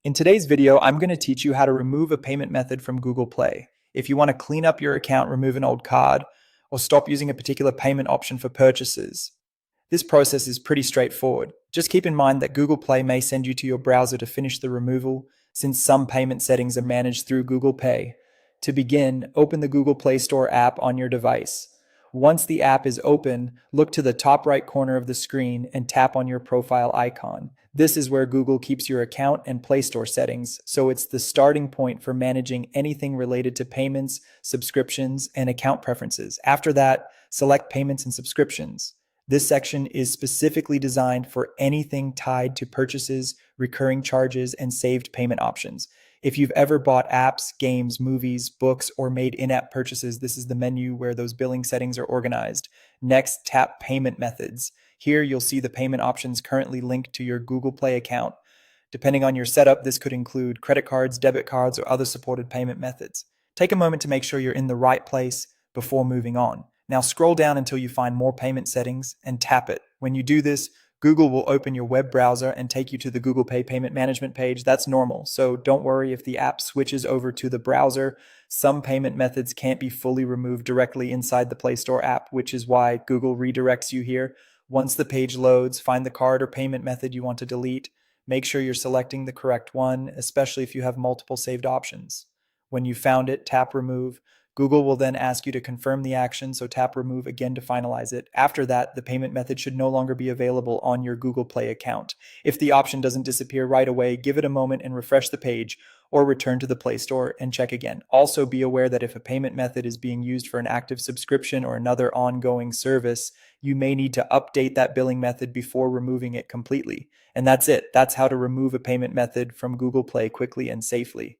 In today's video, I'm going to teach you how to remove a payment method from Google Play. If you want to clean up your account, remove an old card, or stop using a particular payment option for purchases, this process is pretty straightforward. Just keep in mind that Google Play may send you to your browser to finish the removal, since some payment settings are managed through Google Pay. To begin, open the Google Play Store app on your device. Once the app is open, look to the top right corner of the screen and tap on your profile icon. This is where Google keeps your account and Play Store settings, so it's the starting point for managing anything related to payments, subscriptions, and account preferences. After that, select Payments and Subscriptions. This section is specifically designed for anything tied to purchases, recurring charges, and saved payment options. If you've ever bought apps, games, movies, books, or made in app purchases, this is the menu where those billing settings are organized. Next, tap Payment Methods. Here, you'll see the payment options currently linked to your Google Play account. Depending on your setup, this could include credit cards, debit cards, or other supported payment methods. Take a moment to make sure you're in the right place before moving on. Now scroll down until you find more payment settings and tap it. When you do this, Google will open your web browser and take you to the Google Pay payment management page. That's normal, so don't worry if the app switches over to the browser. Some payment methods can't be fully removed directly inside the Play Store app, which is why Google redirects you here. Once the page loads, find the card or payment method you want to delete. Make sure you're selecting the correct one, especially if you have multiple saved options. When you found it, tap Remove. Google will then ask you to confirm the action, so tap Remove again to finalize it. After that, the payment method should no longer be available on your Google Play account. If the option doesn't disappear right away, give it a moment and refresh the page, or return to the Play Store and check again. Also, be aware that if a payment method is being used for an active subscription or another ongoing service, you may need to update that billing method before removing it completely. And that's it. That's how to remove a payment method from Google Play quickly and safely.